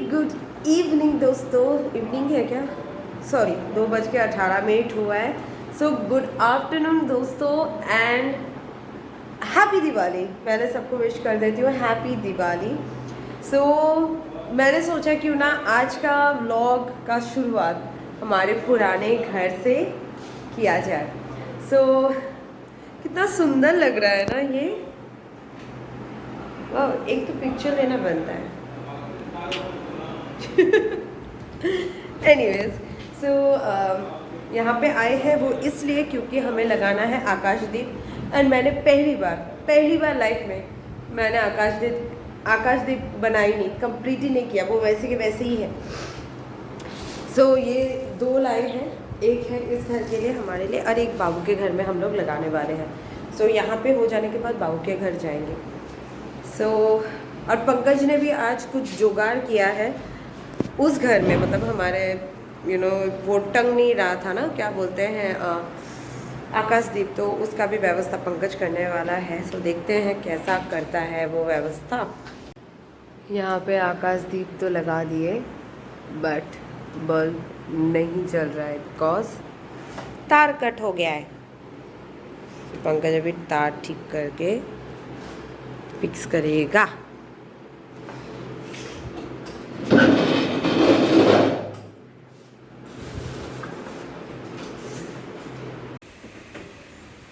Good evening दोस्तों। Evening है क्या? सॉरी, 2:18 हुआ है। सो गुड आफ्टरनून दोस्तों एंड हैप्पी दिवाली। पहले सबको विश कर देती हूँ हैप्पी दिवाली। सो मैंने सोचा क्यों ना आज का व्लॉग का शुरुआत हमारे पुराने घर से किया जाए। सो कितना सुंदर लग रहा है ना ये। वाह, एक तो पिक्चर लेना बनता है। एनीवेज, सो यहाँ पे आए हैं वो इसलिए क्योंकि हमें लगाना है आकाशदीप। एंड मैंने पहली बार लाइफ में मैंने आकाशदीप बनाई नहीं, कंप्लीट ही नहीं किया, वो वैसे के वैसे ही है। सो ये 2 लाए हैं, एक है इस घर के लिए हमारे लिए और एक बाबू के घर में हम लोग लगाने वाले हैं। सो यहाँ पे हो जाने के बाद बाबू के घर जाएंगे। सो और पंकज ने भी आज कुछ जुगाड़ किया है उस घर में, मतलब हमारे वो टंग नहीं रहा था ना, क्या बोलते हैं आकाशदीप, तो उसका भी व्यवस्था पंकज करने वाला है। सो देखते हैं कैसा करता है वो व्यवस्था। यहाँ पे आकाशदीप तो लगा दिए बट बल्ब नहीं जल रहा है बिकॉज तार कट हो गया है। पंकज अभी तार ठीक करके फिक्स करेगा।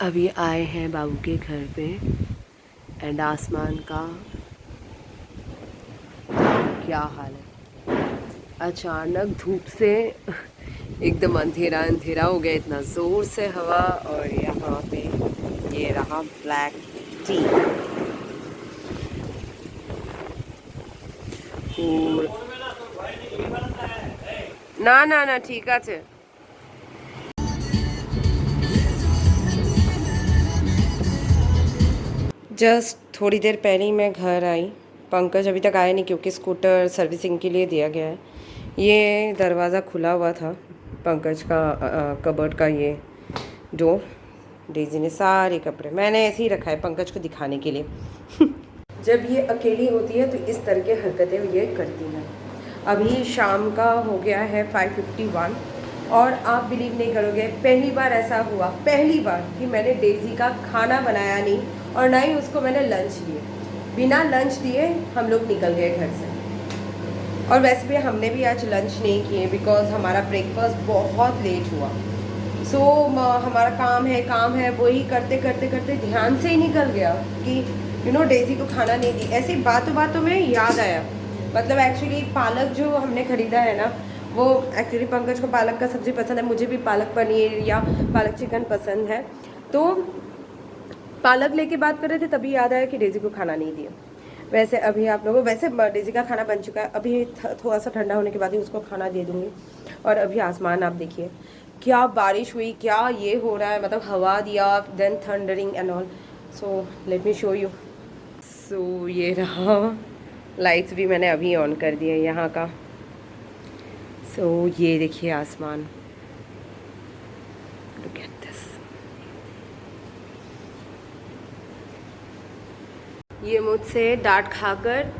अभी आए हैं बाबू के घर पे एंड आसमान का क्या हाल है। अचानक धूप से एकदम अंधेरा हो गया, इतना ज़ोर से हवा। और यहाँ पे ये रहा ब्लैक टी। ना ठीक है। जस्ट थोड़ी देर पहले ही मैं घर आई। पंकज अभी तक आया नहीं क्योंकि स्कूटर सर्विसिंग के लिए दिया गया है। ये दरवाज़ा खुला हुआ था पंकज का कबर्ड का, ये डोर। डेजी ने सारे कपड़े मैंने ऐसे ही रखा है पंकज को दिखाने के लिए। जब ये अकेली होती है तो इस तरह की हरकतें ये करती हैं। अभी शाम का हो गया है 5:51 और आप बिलीव नहीं करोगे, पहली बार ऐसा हुआ, पहली बार कि मैंने डेजी का खाना बनाया नहीं और ना ही उसको मैंने लंच दिए। बिना लंच दिए हम लोग निकल गए घर से। और वैसे भी हमने भी आज लंच नहीं किए बिकॉज हमारा ब्रेकफास्ट बहुत लेट हुआ। सो हमारा काम है वही करते करते ध्यान से ही निकल गया कि डेजी को खाना नहीं दी। ऐसी बातों में याद आया, मतलब एक्चुअली पालक जो हमने ख़रीदा है ना, वो एक्चुअली पंकज को पालक का सब्ज़ी पसंद है, मुझे भी पालक पनीर या पालक चिकन पसंद है। तो पालक लेके बात कर रहे थे तभी याद आया कि डेजी को खाना नहीं दिया। वैसे अभी आप लोगों वैसे डेजी का खाना बन चुका है, अभी थोड़ा सा ठंडा होने के बाद ही उसको खाना दे दूँगी। और अभी आसमान आप देखिए, क्या बारिश हुई, क्या ये हो रहा है, मतलब हवा दिया then thundering and all. So let me show you. So ये रहा, लाइट्स भी मैंने अभी ऑन कर दिया यहाँ का। सो ये देखिए आसमान, लुक एट दिस। ये मुझसे डांट खाकर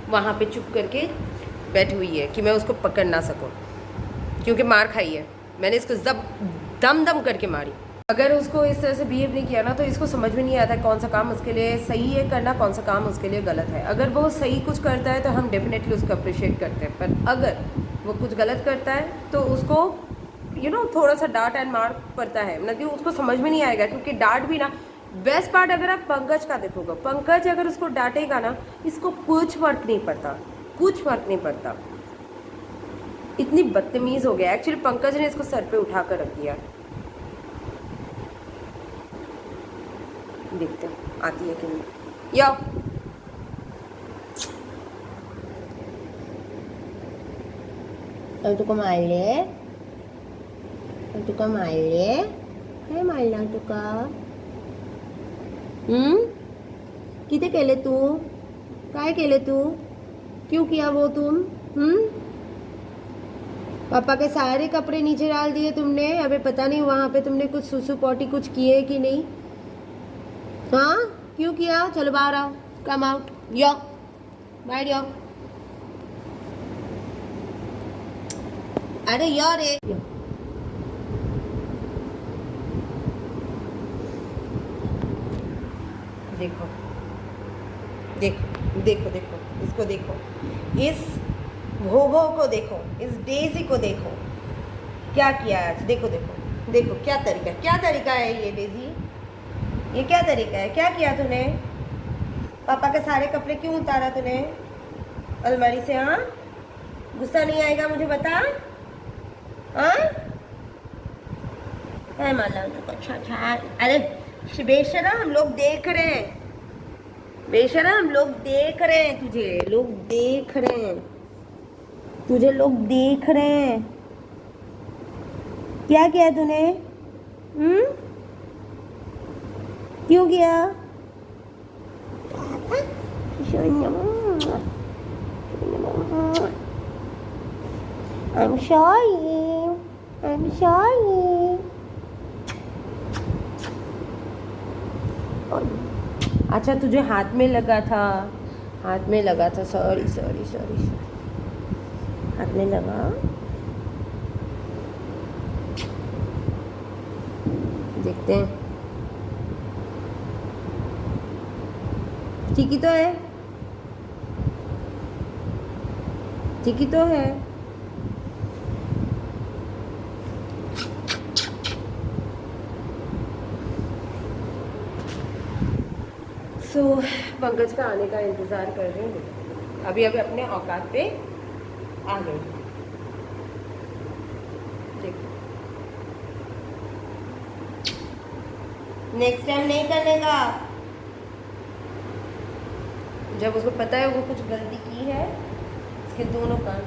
वहाँ पे चुप करके बैठी हुई है कि मैं उसको पकड़ ना सकूं, क्योंकि मार खाई है मैंने इसको दम करके मारी। अगर उसको इस तरह से बिहेव नहीं किया ना तो इसको समझ में नहीं आता कौन सा काम उसके लिए सही है करना, कौन सा काम उसके लिए गलत है। अगर वो सही कुछ करता है तो हम डेफिनेटली उसको अप्रिशिएट करते हैं, पर अगर वो कुछ गलत करता है तो उसको थोड़ा सा डांट एंड मार पड़ता है, मतलब उसको समझ में नहीं आएगा। क्योंकि डांट भी ना, बेस्ट पार्ट अगर आप पंकज का देखोगे, पंकज अगर उसको डांटेगा ना इसको कुछ फर्क नहीं पड़ता। इतनी बदतमीज़ हो गया। एक्चुअली पंकज ने इसको सर पे उठा कर रख दिया। देखते हैं आती है कि नहीं। या तुका मारले, काय मारला तुका? किती केले तू? काय केले तू? क्यों किया वो तुम? पापा के सारे कपड़े नीचे डाल दिए तुमने। अबे पता नहीं वहाँ पे तुमने कुछ सुसु पॉटी कुछ किए कि नहीं। हाँ क्यों किया? चलो बाहर आओ, कम आउट, यो बाहर यो। अरे यार देखो देखो देखो देखो इसको देखो, इस भोभो को देखो, इस डेजी को देखो क्या किया आज। देखो देखो देखो क्या तरीका है ये डेजी, ये क्या तरीका है, क्या किया तूने। पापा के सारे कपड़े क्यों उतारा तूने अलमारी से। हाँ गुस्सा नहीं आएगा मुझे बता। हाँ अच्छा अच्छा। अरे बेशरम हम लोग देख रहे हैं, बेशरम हम लोग देख रहे हैं, तुझे लोग देख रहे हैं, तुझे लोग देख रहे हैं। क्या किया तूने। क्यों किया। I'm sorry. I'm sorry. अच्छा तुझे हाथ में लगा था, हाथ में लगा था, सॉरी सॉरी सॉरी, हाथ में लगा। देखते हैं ठीक ही तो है, ठीक ही तो है। सो पंकज का आने का इंतज़ार कर रही हूँ। अभी अभी अपने औकात पे आ गई। देखो नेक्स्ट टाइम नहीं करने का। जब उसको पता है वो कुछ गलती की है, इसके दोनों कान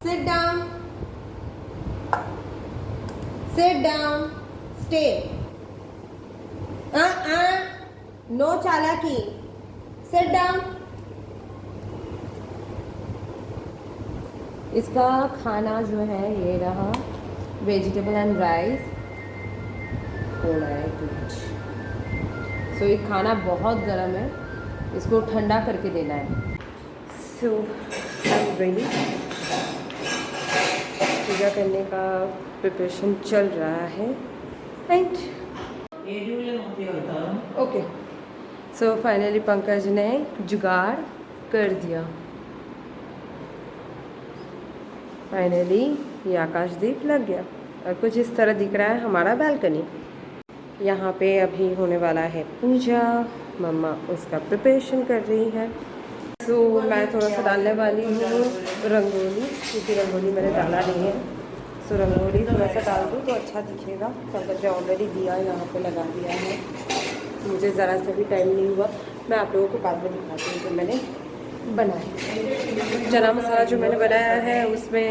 Sit down. Sit down. Stay. No चालाकी. Sit down. इसका खाना जो है ये रहा, वेजिटेबल एंड राइस हो रहा है कुछ। सो ये खाना बहुत गर्म है, इसको ठंडा करके देना है। सो आई एम रेडी। पूजा करने का प्रिपरेशन चल रहा है and okay. So finally Pankaj ने जुगाड़ कर दिया। फाइनली ये आकाशदीप लग गया और कुछ इस तरह दिख रहा है हमारा बालकनी। यहाँ पे अभी होने वाला है पूजा, मम्मा उसका प्रिपरेशन कर रही है। तो मैं थोड़ा सा डालने वाली हूँ रंगोली, क्योंकि रंगोली मैंने डाला नहीं है। सो रंगोली थोड़ा सा डाल दूँ तो अच्छा दिखेगा। पंकज ने ऑलरेडी दिया यहाँ पे लगा दिया है, मुझे ज़रा सा भी टाइम नहीं हुआ। मैं आप लोगों को बाद में दिखाती हूँ जो मैंने बनाया। चना मसाला जो मैंने बनाया है उसमें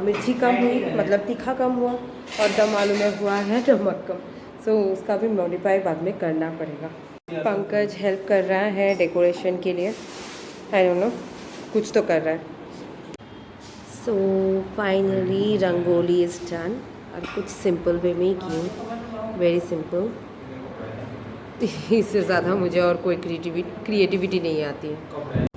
मिर्ची कम हुई, मतलब तीखा कम हुआ, और दम आलू में हुआ है नमक कम। सो उसका भी मॉडिफाई बाद में करना पड़ेगा। पंकज हेल्प कर रहा है डेकोरेशन के लिए, आई डोंट नो कुछ तो कर रहा है। So finally rangoli is done. और कुछ सिंपल वे में ही की हूँ, वेरी सिंपल। इससे ज़्यादा मुझे और कोई क्रिएटिविटी नहीं आती है।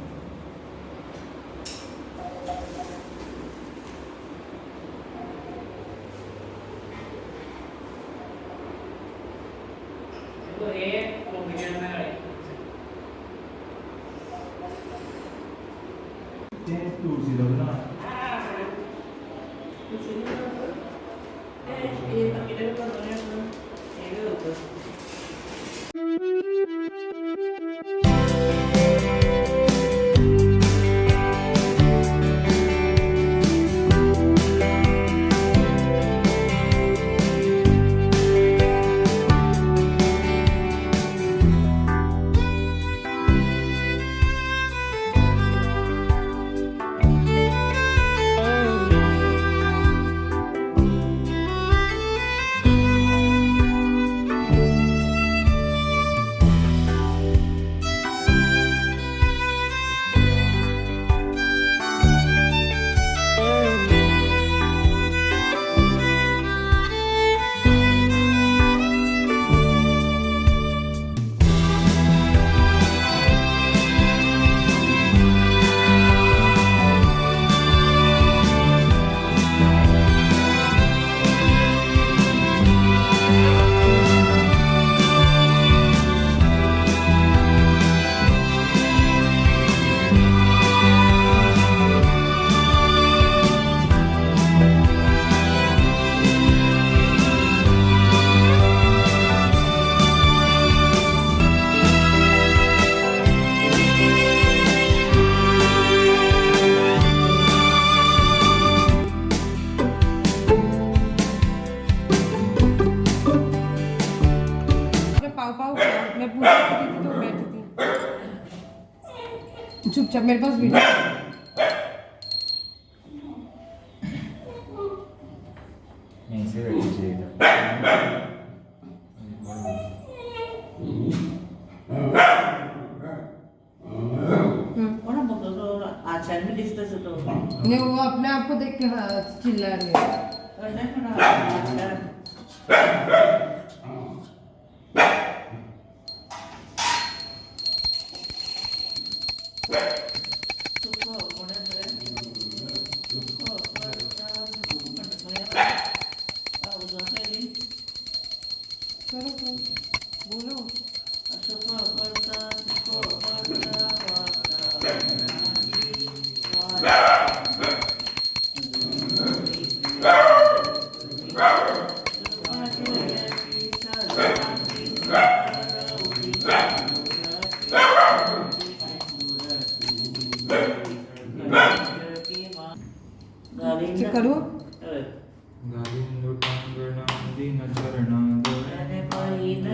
अच्छा मेरे पास वीडियो नहीं से रेडी चाहिए था नहीं, वो अपने आप को देख के चिल्ला रही है। बोलो करो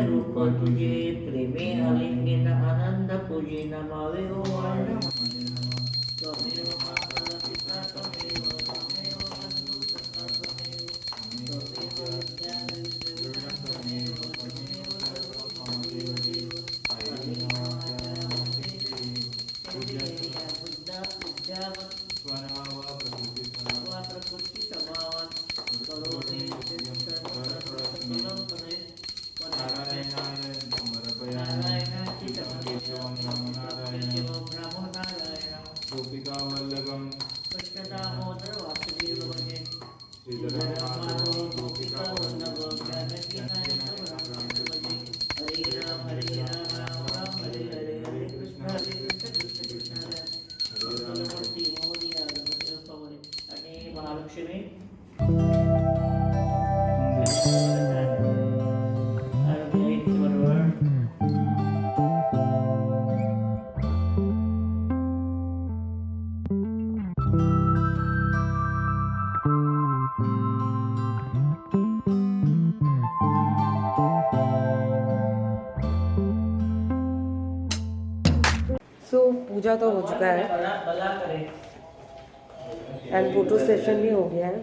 रूप तुझे प्रेमे अलिंगिन आनंद पूजे नमावे ओ त्वमेव माता पिता त्वमेव त्वमेव बंधु सखा त्वमेव विज्ञान विश्वविद्या त्वमेव त्वमेव सर्वमदेव देव बुद्धा विद्यावत् स्वा प्रकृति स्वभावत् करोति सकलं परे गोपिकावल्लभं कृष्णदामोदर वासुदेव भजे हरे राम राम राम हरे हरे हरे कृष्ण कृष्ण कृष्ण हरे हरे मोदी अने महालक्ष्मी सो पूजा तो हो चुका है एंड फोटो सेशन भी हो गया है।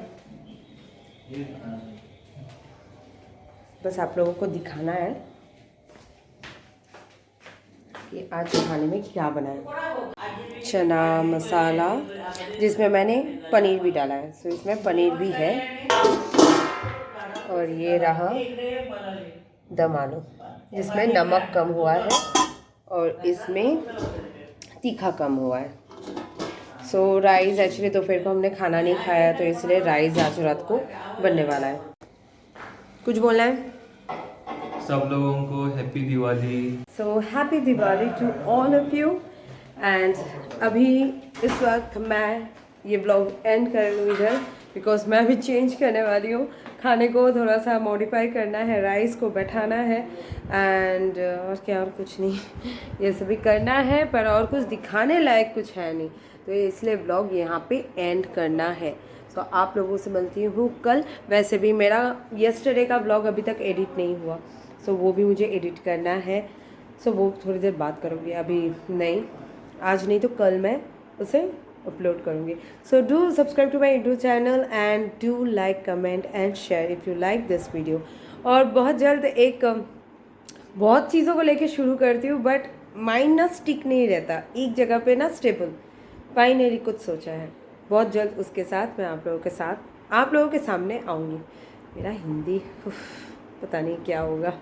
बस आप लोगों को दिखाना है कि आज खाने में क्या बना है। चना मसाला जिसमें मैंने पनीर भी डाला है, सो इसमें पनीर भी है। और ये रहा दम आलू जिसमें नमक कम हुआ है और इसमें तीखा कम हुआ है। सो राइस एक्चुअली दोपहर को हमने खाना नहीं खाया तो इसलिए राइस आज रात को बनने वाला है। कुछ बोलना है? सब लोगों को happy Diwali. So happy Diwali to all of you. And अभी इस वक्त मैं ये ब्लॉग एंड कर लूँ इधर, बिकॉज मैं अभी चेंज करने वाली हूँ। खाने को थोड़ा सा मॉडिफाई करना है, राइस को बैठाना है एंड और क्या, और कुछ नहीं, ये सभी करना है। पर और कुछ दिखाने लायक कुछ है नहीं, तो इसलिए ब्लॉग यहाँ पे एंड करना है। तो आप लोगों से मिलती हूँ कल। वैसे भी मेरा येस्टरडे का ब्लॉग अभी तक एडिट नहीं हुआ, सो वो भी मुझे एडिट करना है। सो वो थोड़ी देर बात करूँगी, अभी नहीं, आज नहीं तो कल मैं उसे अपलोड करूँगी। So do subscribe to my YouTube channel and do like comment and share if you like this video. और बहुत जल्द एक बहुत चीज़ों को लेके शुरू करती हूँ, बट माइंड ना स्टिक नहीं रहता एक जगह पे ना स्टेबल। फाइनली कुछ सोचा है, बहुत जल्द उसके साथ मैं आप लोगों के सामने आऊँगी। मेरा हिंदी पता नहीं क्या होगा।